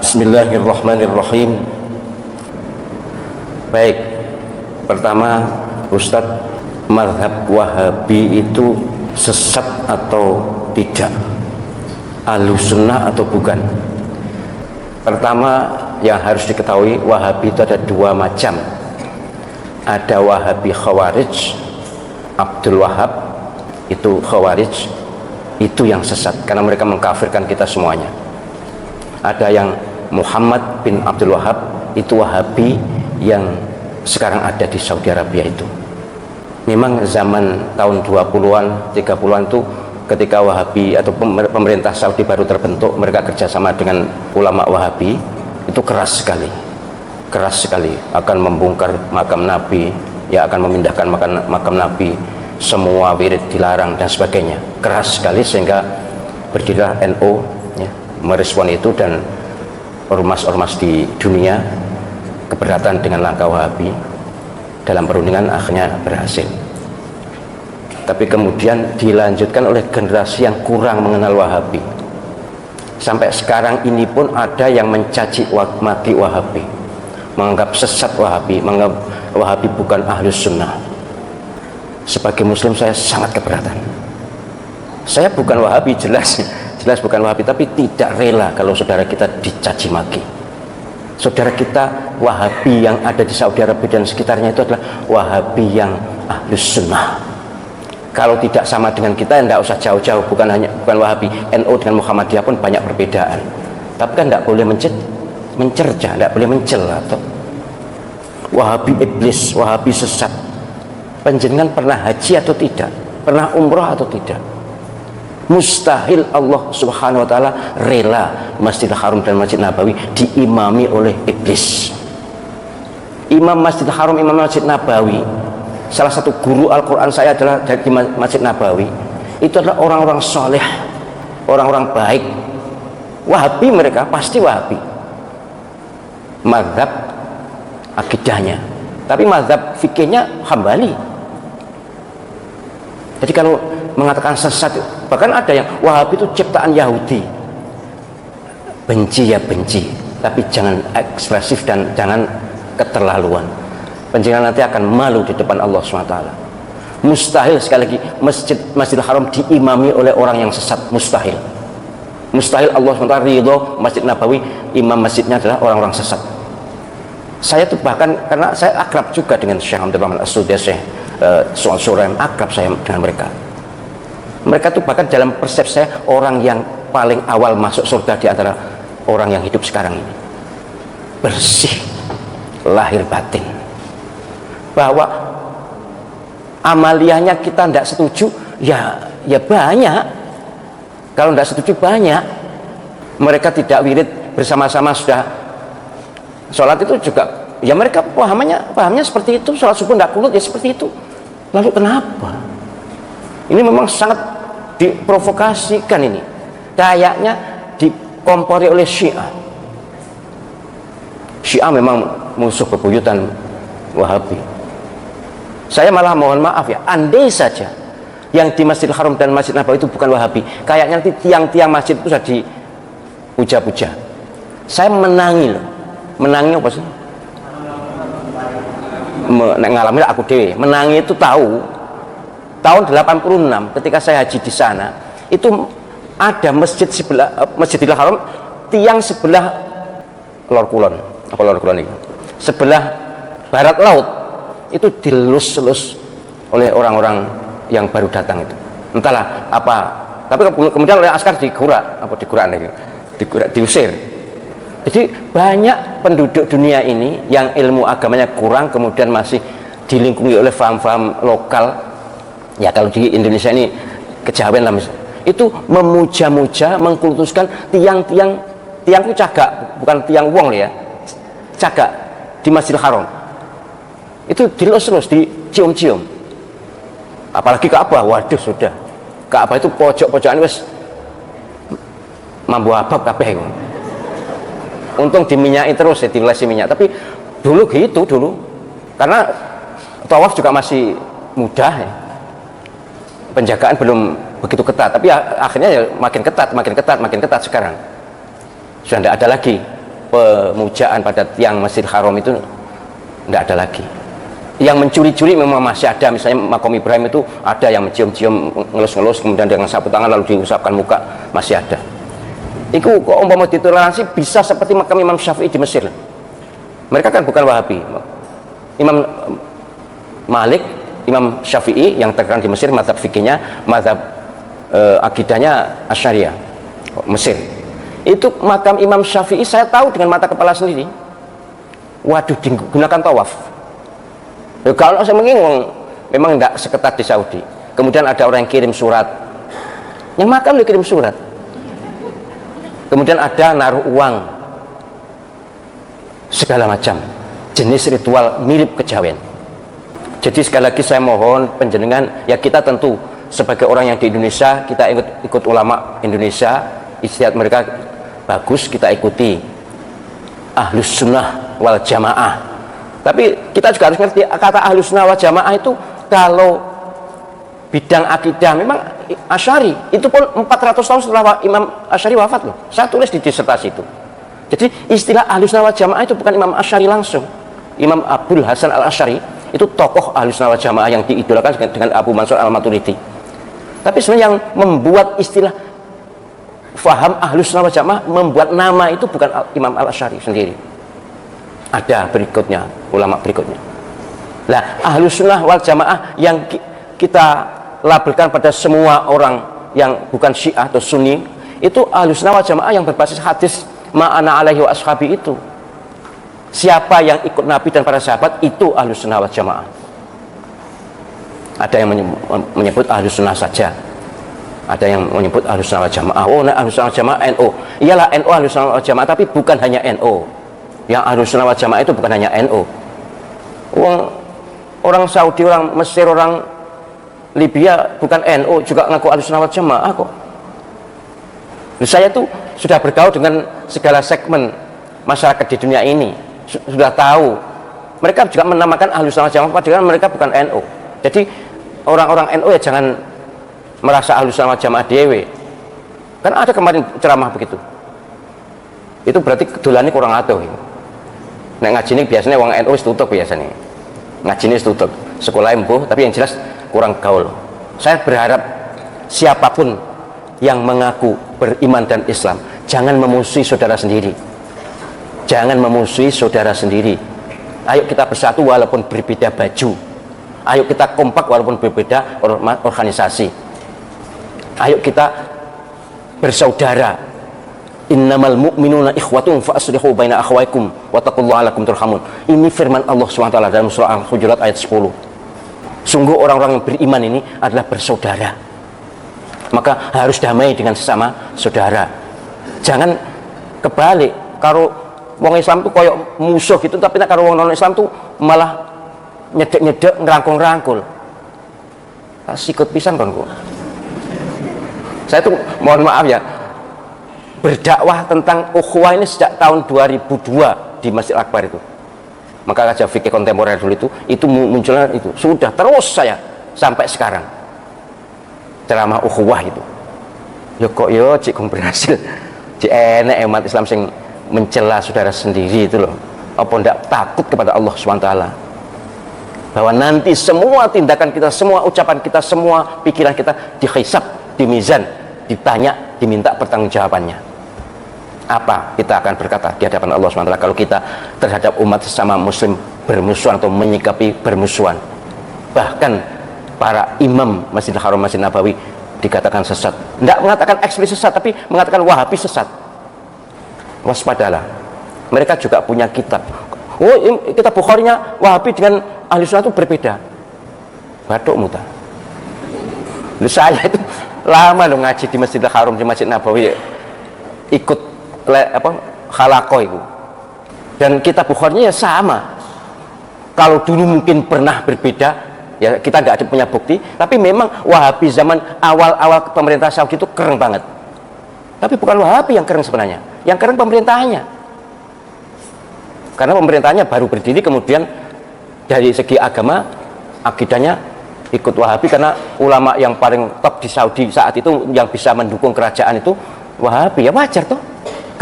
Bismillahirrahmanirrahim. Baik, pertama Ustadz, mazhab Wahabi itu sesat atau tidak? Ahlussunnah atau bukan? Pertama yang harus diketahui, Wahabi itu ada dua macam. Ada Wahabi Khawarij, Abdul Wahab itu Khawarij, itu yang sesat karena mereka mengkafirkan kita semuanya. Ada yang Muhammad bin Abdul Wahab, itu Wahabi yang sekarang ada di Saudi Arabia itu. Memang zaman tahun 20-an, 30-an itu ketika Wahabi atau pemerintah Saudi baru terbentuk, mereka kerjasama dengan ulama Wahabi, itu keras sekali akan membongkar makam Nabi, ya akan memindahkan makam Nabi, semua wirid dilarang dan sebagainya, keras sekali, sehingga berdirilah NU ya, merespon itu, dan ormas-ormas di dunia keberatan dengan langkah Wahabi. Dalam perundingan akhirnya berhasil, tapi kemudian dilanjutkan oleh generasi yang kurang mengenal Wahabi. Sampai sekarang ini pun ada yang mencaci maki Wahabi, menganggap sesat Wahabi, menganggap Wahabi bukan Ahlus Sunnah. Sebagai Muslim saya sangat keberatan. Saya bukan Wahabi, jelas bukan Wahabi, tapi tidak rela kalau saudara kita dicaci maki. Saudara kita Wahabi yang ada di Saudi Arabia dan sekitarnya itu adalah Wahabi yang Ahlus Sunnah. Kalau tidak sama dengan kita, tidak usah jauh-jauh. Bukan Wahabi, NU dengan Muhammadiyah pun banyak perbedaan. Tapi kan tidak boleh mencerca, tidak boleh mencela. Wahabi iblis, Wahabi sesat. Panjenengan pernah haji atau tidak? Pernah umrah atau tidak? Mustahil Allah subhanahu wa ta'ala rela Masjidil Haram dan Masjid Nabawi diimami oleh iblis. Imam Masjidil Haram, Imam Masjid Nabawi, salah satu guru Al-Quran saya adalah dari Masjid Nabawi, itu adalah orang-orang soleh, orang-orang baik. Wahabi mereka pasti Wahabi mazhab akidahnya, tapi mazhab fikihnya Hambali. Jadi kalau mengatakan sesat, bahkan ada yang Wahabi itu ciptaan Yahudi. Benci ya benci, tapi jangan ekspresif dan jangan keterlaluan. Panjenengan nanti akan malu di depan Allah SWT. Mustahil, sekali lagi, Masjidil Haram diimami oleh orang yang sesat, mustahil. Mustahil Allah SWT ridho Masjid Nabawi imam masjidnya adalah orang-orang sesat. Saya tuh bahkan, karena saya akrab juga dengan Syekh Abdul Rahman As-Sudi, Syekh Su'al Surem, akrab saya dengan mereka. Mereka tuh bahkan dalam persepsi saya orang yang paling awal masuk surga di antara orang yang hidup sekarang ini. Bersih lahir batin. Bahwa amaliyahnya kita tidak setuju, ya banyak. Kalau tidak setuju banyak. Mereka tidak wirid bersama-sama sudah sholat itu juga, ya mereka pahamnya seperti itu. Sholat subuh tidak kunut, ya seperti itu. Lalu kenapa? Ini memang sangat diprovokasikan ini. Kayaknya dikompori oleh Syiah. Syiah memang musuh bebuyutan Wahabi. Saya malah mohon maaf ya, andai saja yang di Masjidil Haram dan Masjid Nabawi itu bukan Wahabi, kayaknya nanti tiang-tiang masjid itu sudah dipuja-puja. Saya menangi loh. Menangi apa sih? Ngalami aku dewe. Menangi itu tahu. Tahun 86 ketika saya haji di sana, itu ada masjid sebelah Masjidil Haram, tiang sebelah Lor Kulon ini, sebelah barat laut, itu dilus-lus oleh orang-orang yang baru datang itu. Entahlah apa, tapi kemudian oleh askar diusir. Jadi banyak penduduk dunia ini yang ilmu agamanya kurang, kemudian masih dilingkungi oleh faham-faham lokal. Ya kalau di Indonesia ini kejawen lah, itu memuja-muja, mengkultuskan tiangku cagak, bukan tiang wong ya, cagak di Masjidil Haram. Itu dilus-lus, dicium-cium. Apalagi Ka'bah, waduh sudah. Ka'bah itu pojok-pojokan wes mambu abab kabeh. Untung diminyai terus ya, dilesi minyak. Tapi dulu gitu dulu, karena tawaf juga masih mudah ya. Penjagaan belum begitu ketat, tapi akhirnya ya makin ketat sekarang. Sudah tidak ada lagi pemujaan pada tiang Masjidil Haram itu tidak ada lagi. Yang mencuri-curi memang masih ada, misalnya makom Ibrahim itu ada yang mencium-cium, ngelus-ngelus, kemudian dengan sapu tangan lalu diusapkan muka, masih ada. Itu kok umpama ditoleransi bisa seperti makam Imam Syafi'i di Mesir. Mereka kan bukan Wahabi. Imam Malik, Imam Syafi'i yang terkenal di Mesir, mazhab fikihnya, mazhab akidahnya Asy'ariyah, Mesir. Itu makam Imam Syafi'i saya tahu dengan mata kepala sendiri. Waduh, digunakan tawaf. Ya, kalau saya mengingung, memang tidak seketat di Saudi. Kemudian ada orang yang kirim surat, yang makam dia kirim surat. Kemudian ada naruh uang, segala macam jenis ritual mirip kejawen. Jadi sekali lagi saya mohon penjenengan, ya kita tentu sebagai orang yang di Indonesia, kita ikut ulama Indonesia, ijtihad mereka bagus, kita ikuti. Ahlus sunnah wal jamaah. Tapi kita juga harus ngerti kata Ahlus sunnah wal jamaah itu kalau bidang akidah memang Asy'ari, itu pun 400 tahun setelah Imam Asy'ari wafat loh. Saya tulis di disertasi itu. Jadi istilah Ahlus sunnah wal jamaah itu bukan Imam Asy'ari langsung. Imam Abdul Hasan al-Asy'ari itu tokoh Ahlus sunnah wal jamaah yang diidolakan dengan Abu Mansur al-Maturidi. Tapi sebenarnya yang membuat istilah faham Ahlus sunnah wal jamaah, membuat nama itu bukan Imam al-Asy'ari sendiri. Ada berikutnya, ulama berikutnya. Nah, Ahlus sunnah wal jamaah yang kita labelkan pada semua orang yang bukan Syiah atau Sunni, itu Ahlus sunnah wal jamaah yang berbasis hadis ma'ana alaihi wa ashabi itu. Siapa yang ikut Nabi dan para sahabat, itu Ahlus sunnah wal jamaah. Ada yang menyebut Ahlus sunnah saja, ada yang menyebut Ahlus sunnah wal jamaah. Oh, nah, Ahlus sunnah wal jamaah NU. Iyalah NU Ahlus sunnah wal jamaah, tapi bukan hanya NU. Yang Ahlus sunnah wal jamaah itu bukan hanya NU. Orang Saudi, orang Mesir, orang Libya bukan NU juga ngaku Ahlus sunnah wal jamaah kok. Saya tuh sudah bergaul dengan segala segmen masyarakat di dunia ini, sudah tahu. Mereka juga menamakan Ahlus sunnah wal jamaah padahal mereka bukan NU. Jadi orang-orang NU ya jangan merasa Ahlus sunnah wal jamaah dewe. Kan ada kemarin ceramah begitu. Itu berarti kedulannya kurang atuh. Nek ngaji ini biasanya wong NU wis tutup biasanya. Ngaji ini tutup. Sekolah embuh, tapi yang jelas kurang gaul. Saya berharap siapapun yang mengaku beriman dan Islam, jangan memusuhi saudara sendiri. Jangan memusuhi saudara sendiri. Ayo kita bersatu walaupun berbeda baju. Ayo kita kompak walaupun berbeda organisasi. Ayo kita bersaudara. Innamal mu'minuna ikhwatun fa aslihu baina akhawaykum wattaqullaha la'allakum turhamun. Ini firman Allah SWT dalam surah Al-Hujurat ayat 10. Sungguh orang-orang yang beriman ini adalah bersaudara. Maka harus damai dengan sesama saudara. Jangan kebalik, kalau wong Islam tuh koyok musuh gitu, tapi kalau wong non Islam tuh malah nyedek-nyedek, ngerangkul-rangkul. Sikut pisan kon kok. Saya tuh mohon maaf ya, berdakwah tentang ukhuwah ini sejak tahun 2002 di Masjid Akbar itu. Maka kajian fikih kontemporer dulu itu munculnya itu. Sudah terus saya sampai sekarang. Ceramah ukhuwah itu. Ya kok yo cik berhasil. Cik enek umat Islam sing mencela saudara sendiri itu loh. Apa ndak takut kepada Allah SWT? Bahwa nanti semua tindakan kita, semua ucapan kita, semua pikiran kita dihisab, di mizan, ditanya, diminta pertanggungjawabannya. Apa kita akan berkata di hadapan Allah SWT kalau kita terhadap umat sesama muslim bermusuhan atau menyikapi bermusuhan? Bahkan para imam Masjidil Haram, Masjid Nabawi dikatakan sesat. Tidak mengatakan eksplisit sesat, tapi mengatakan Wahabi sesat. Waspadalah, mereka juga punya kitab. Oh, kitab Bukharinya Wahabi dengan Ahli Sunnah itu berbeda. Batuk muta. Saya itu lama loh ngaji di Masjidil Haram, di Masjid Nabawi, ikut khalaqah itu, dan kitab Bukharinya ya sama. Kalau dulu mungkin pernah berbeda, ya kita nggak ada punya bukti, tapi memang Wahabi zaman awal-awal pemerintah Saudi itu keren banget. Tapi bukan Wahabi yang keren sebenarnya, yang keren pemerintahnya, karena pemerintahnya baru berdiri, kemudian dari segi agama akidahnya ikut Wahabi, karena ulama yang paling top di Saudi saat itu yang bisa mendukung kerajaan itu Wahabi. Ya wajar toh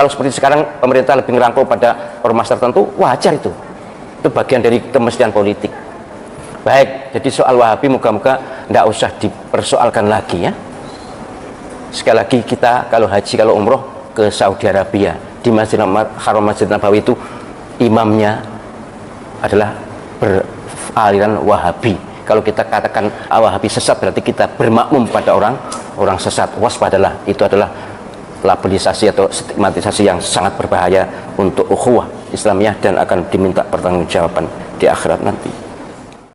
Kalau seperti sekarang pemerintah lebih ngerangkul pada ormas tertentu, wajar itu bagian dari kemestian politik. Baik, jadi soal Wahabi moga-moga tidak usah dipersoalkan lagi ya. Sekali lagi kita kalau haji, kalau umroh ke Saudi Arabia, di Masjidil Haram, Masjid Nabawi itu imamnya adalah beraliran Wahabi. Kalau kita katakan Wahabi sesat, berarti kita bermakmum pada orang sesat. Waspadalah, itu adalah labelisasi atau stigmatisasi yang sangat berbahaya untuk ukhuwah Islamiyah dan akan diminta pertanggungjawaban di akhirat nanti.